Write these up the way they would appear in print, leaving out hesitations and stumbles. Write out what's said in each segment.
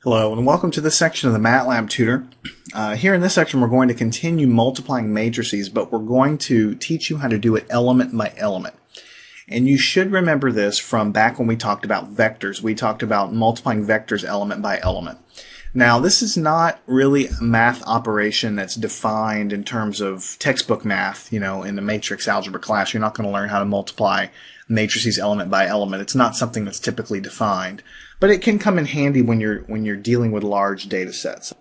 Hello and welcome to this section of the MATLAB tutor. Here in this section we're going to continue multiplying matrices, but we're going to teach you how to do it element by element. And you should remember this from back when we talked about vectors. We talked about multiplying vectors element by element. Now this is not really a math operation that's defined in terms of textbook math, in the matrix algebra class. You're not going to learn how to multiply matrices element by element. It's not something that's typically defined, but it can come in handy when you're dealing with large data sets.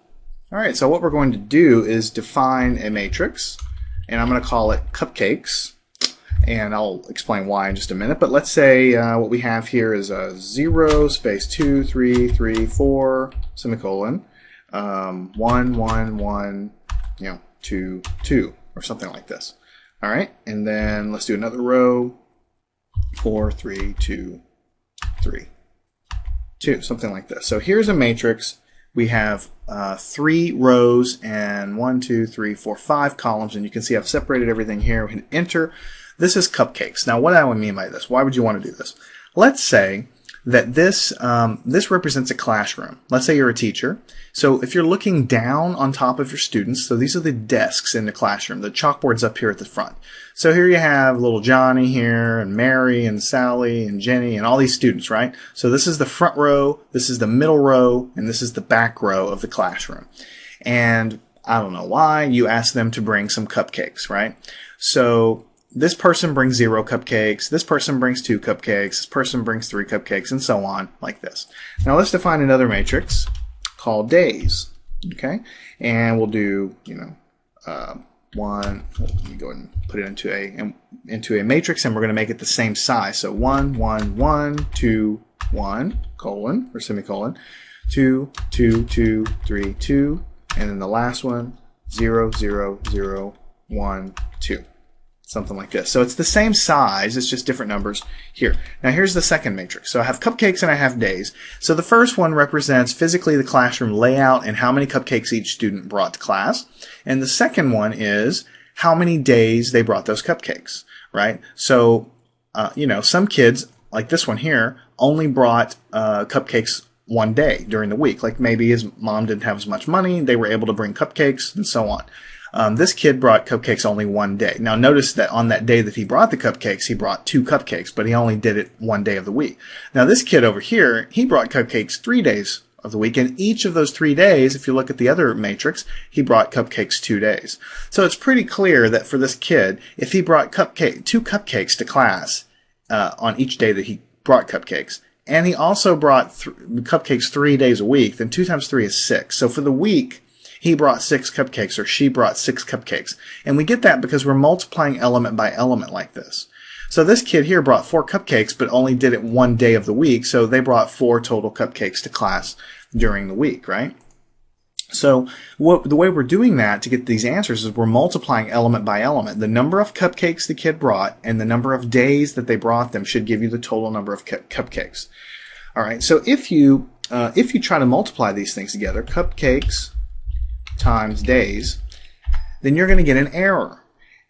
All right, so what we're going to do is define a matrix, and I'm going to call it cupcakes, and I'll explain why in just a minute. But let's say what we have here is a 0 space 2 3 3 4 semicolon 1 1 1 2 2 or something like this. All right, and then let's do another row. 4 3 2 3 2, something like this. So here's a matrix. We have 3 rows and 1 2 3 4 5 columns, and you can see I've separated everything here. We hit enter. This is cupcakes. Now what do I mean by this? Why would you want to do this? Let's say that this represents a classroom. Let's say you're a teacher. So if you're looking down on top of your students, so these are the desks in the classroom. The chalkboard's up here at the front. So here you have little Johnny here, and Mary, and Sally, and Jenny, and all these students, right? So this is the front row, this is the middle row, and this is the back row of the classroom. And I don't know why, you ask them to bring some cupcakes, right? So this person brings 0 cupcakes, this person brings 2 cupcakes, this person brings 3 cupcakes, and so on, like this. Now let's define another matrix called days, okay? And we'll do, let me go ahead and put it into a matrix, and we're going to make it the same size. So 1 1 1 2 1 colon or semicolon 2 2 2 3 2, and then the last one 0 0 0 1 2. Something like this. So it's the same size, it's just different numbers here. Now here's the second matrix. So I have cupcakes and I have days. So the first one represents physically the classroom layout and how many cupcakes each student brought to class. And the second one is how many days they brought those cupcakes, right? So, some kids, like this one here, only brought cupcakes one day during the week. Like maybe his mom didn't have as much money, they were able to bring cupcakes and so on. This kid brought cupcakes only one day. Now notice that on that day that he brought the cupcakes, he brought 2 cupcakes, but he only did it one day of the week. Now this kid over here, he brought cupcakes 3 days of the week, and each of those 3 days, if you look at the other matrix, he brought cupcakes 2 days. So it's pretty clear that for this kid, if he brought 2 cupcakes to class on each day that he brought cupcakes, and he also brought cupcakes 3 days a week, then 2 times 3 is 6. So for the week, he brought 6 cupcakes, or she brought 6 cupcakes. And we get that because we're multiplying element by element like this. So this kid here brought 4 cupcakes, but only did it one day of the week, so they brought 4 total cupcakes to class during the week, right? So the way we're doing that to get these answers is we're multiplying element by element. The number of cupcakes the kid brought and the number of days that they brought them should give you the total number of cupcakes. All right, so if you try to multiply these things together, cupcakes times days, then you're going to get an error.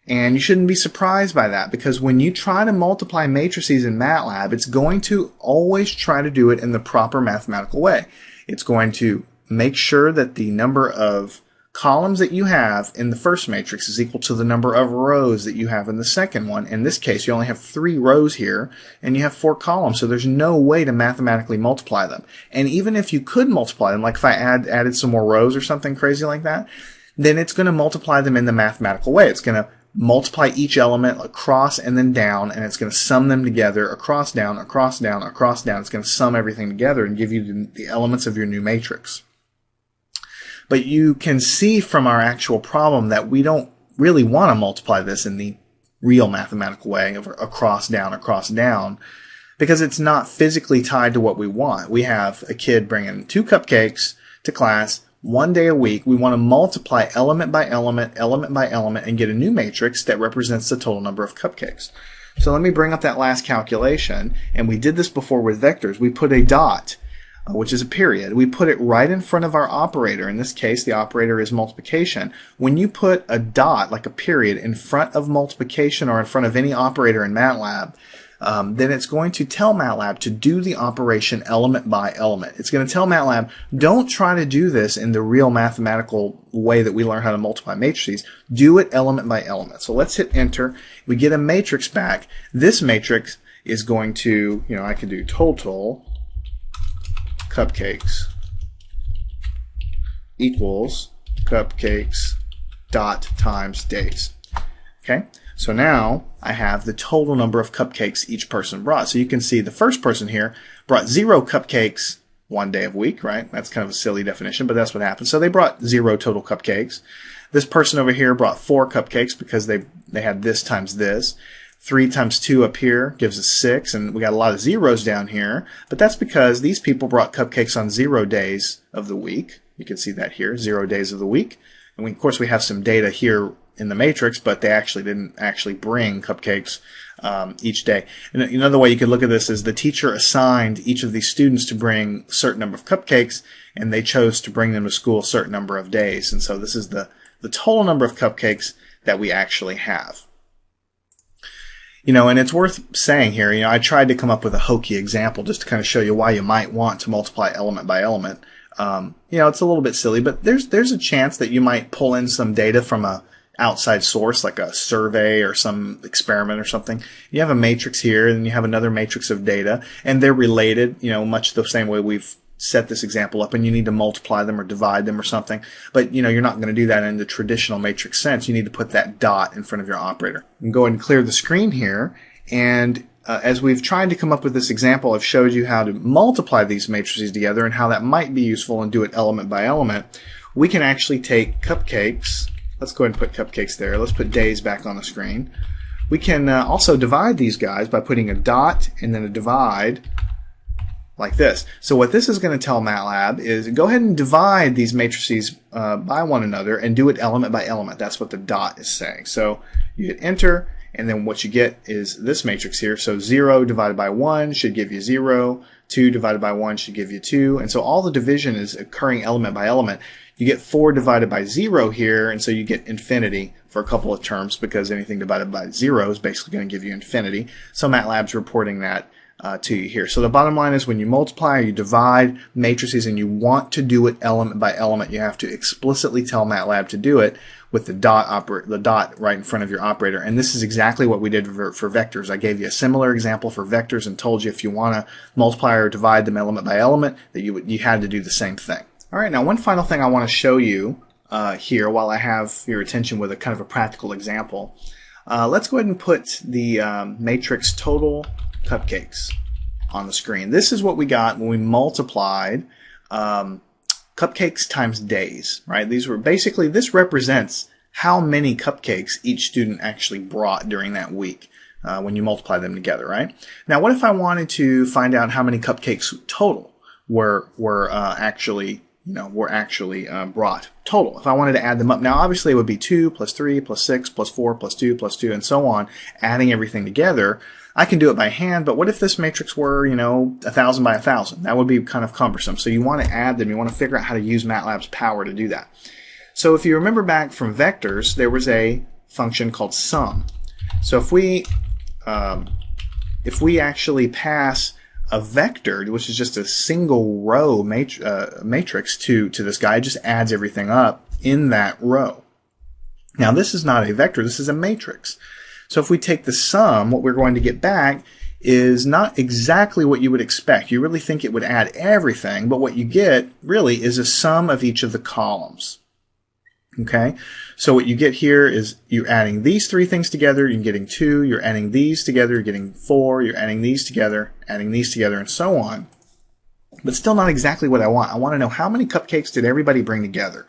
And you shouldn't be surprised by that, because when you try to multiply matrices in MATLAB, it's going to always try to do it in the proper mathematical way. It's going to make sure that the number of columns that you have in the first matrix is equal to the number of rows that you have in the second one. In this case, you only have 3 rows here, and you have 4 columns, so there's no way to mathematically multiply them. And even if you could multiply them, like if I added some more rows or something crazy like that, then it's going to multiply them in the mathematical way. It's going to multiply each element across and then down, and it's going to sum them together across, down, across, down, across, down. It's going to sum everything together and give you the elements of your new matrix. But you can see from our actual problem that we don't really want to multiply this in the real mathematical way of across, down, because it's not physically tied to what we want. We have a kid bringing 2 cupcakes to class one day a week. We want to multiply element by element, and get a new matrix that represents the total number of cupcakes. So let me bring up that last calculation, and we did this before with vectors. We put a dot, which is a period. We put it right in front of our operator. In this case, the operator is multiplication. When you put a dot, like a period, in front of multiplication or in front of any operator in MATLAB, then it's going to tell MATLAB to do the operation element by element. It's going to tell MATLAB, don't try to do this in the real mathematical way that we learn how to multiply matrices. Do it element by element. So let's hit enter. We get a matrix back. This matrix is going to, I can do total cupcakes equals cupcakes dot times days. Okay, so now I have the total number of cupcakes each person brought. So you can see the first person here brought 0 cupcakes one day of week, right? That's kind of a silly definition, but that's what happened. So they brought 0 total cupcakes. This person over here brought 4 cupcakes because they had this times this. 3 times 2 up here gives us 6, and we got a lot of zeros down here, but that's because these people brought cupcakes on 0 days of the week. You can see that here, 0 days of the week. And of course we have some data here in the matrix, but they didn't actually bring cupcakes each day. And another way you could look at this is the teacher assigned each of these students to bring a certain number of cupcakes, and they chose to bring them to school a certain number of days. And so this is the total number of cupcakes that we actually have. And it's worth saying here, I tried to come up with a hokey example just to kind of show you why you might want to multiply element by element. It's a little bit silly, but there's a chance that you might pull in some data from a outside source, like a survey or some experiment or something. You have a matrix here, and you have another matrix of data, and they're related, much the same way we've set this example up, and you need to multiply them or divide them or something. But, you're not going to do that in the traditional matrix sense. You need to put that dot in front of your operator. You can go ahead and clear the screen here, and as we've tried to come up with this example, I've showed you how to multiply these matrices together and how that might be useful and do it element by element. We can actually take cupcakes. Let's go ahead and put cupcakes there. Let's put days back on the screen. We can also divide these guys by putting a dot and then a divide like this. So what this is going to tell MATLAB is go ahead and divide these matrices by one another and do it element by element. That's what the dot is saying. So you hit enter, and then what you get is this matrix here. So 0 divided by 1 should give you 0. 2 divided by 1 should give you 2. And so all the division is occurring element by element. You get 4 divided by 0 here, and so you get infinity for a couple of terms because anything divided by 0 is basically going to give you infinity. So MATLAB's reporting that to you here. So the bottom line is when you multiply or you divide matrices and you want to do it element by element, you have to explicitly tell MATLAB to do it with the dot right in front of your operator. And this is exactly what we did for vectors. I gave you a similar example for vectors and told you if you want to multiply or divide them element by element that you had to do the same thing. All right, now one final thing I want to show you here while I have your attention with a kind of a practical example. Let's go ahead and put the matrix total cupcakes on the screen. This is what we got when we multiplied cupcakes times days, right? These were basically, this represents how many cupcakes each student actually brought during that week when you multiply them together, right? Now, what if I wanted to find out how many cupcakes total were actually brought total? If I wanted to add them up, now obviously it would be 2 plus 3 plus 6 plus 4 plus 2 plus 2 and so on, adding everything together. I can do it by hand, but what if this matrix were, 1,000 by 1,000? That would be kind of cumbersome. So you want to add them. You want to figure out how to use MATLAB's power to do that. So if you remember back from vectors, there was a function called sum. So if we actually pass a vector, which is just a single row matrix to this guy, it just adds everything up in that row. Now this is not a vector, this is a matrix. So if we take the sum, what we're going to get back is not exactly what you would expect. You really think it would add everything, but what you get really is a sum of each of the columns. Okay, so what you get here is you're adding these 3 things together, you're getting 2, you're adding these together, you're getting 4, you're adding these together, and so on. But still not exactly what I want. I want to know how many cupcakes did everybody bring together.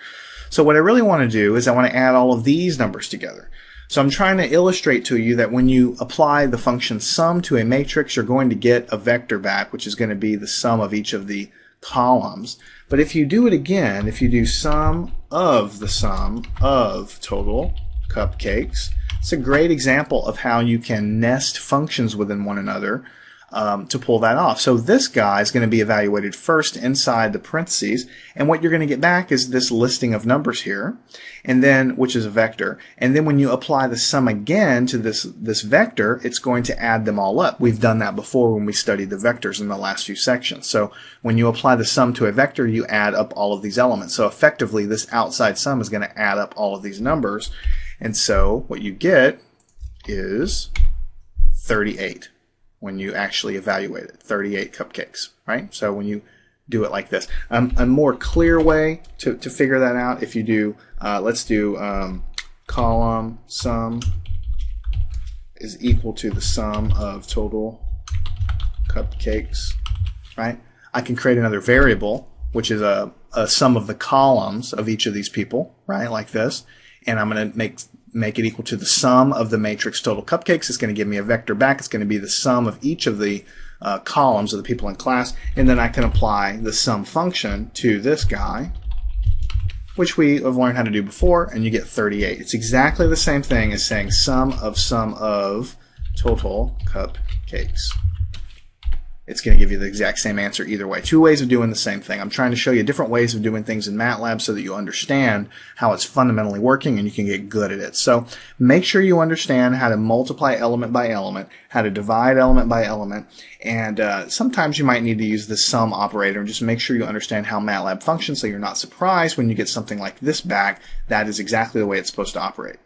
So what I really want to do is I want to add all of these numbers together. So I'm trying to illustrate to you that when you apply the function sum to a matrix, you're going to get a vector back, which is going to be the sum of each of the columns. But if you do it again, if you do sum of total cupcakes, it's a great example of how you can nest functions within one another to pull that off. So this guy is going to be evaluated first inside the parentheses, and what you're going to get back is this listing of numbers here, and then which is a vector. And then when you apply the sum again to this vector, it's going to add them all up. We've done that before when we studied the vectors in the last few sections. So when you apply the sum to a vector, you add up all of these elements. So effectively, this outside sum is going to add up all of these numbers, and so what you get is 38. When you actually evaluate it, 38 cupcakes, right? So when you do it like this, a more clear way to figure that out, if you do, let's do column sum is equal to the sum of total cupcakes, right? I can create another variable, which is a sum of the columns of each of these people, right? Like this, and I'm going to make it equal to the sum of the matrix total cupcakes. It's going to give me a vector back. It's going to be the sum of each of the columns of the people in class, and then I can apply the sum function to this guy, which we have learned how to do before, and you get 38. It's exactly the same thing as saying sum of total cupcakes. It's going to give you the exact same answer either way. Two ways of doing the same thing. I'm trying to show you different ways of doing things in MATLAB so that you understand how it's fundamentally working and you can get good at it. So make sure you understand how to multiply element by element, how to divide element by element, and sometimes you might need to use the sum operator, and just make sure you understand how MATLAB functions so you're not surprised when you get something like this back. That is exactly the way it's supposed to operate.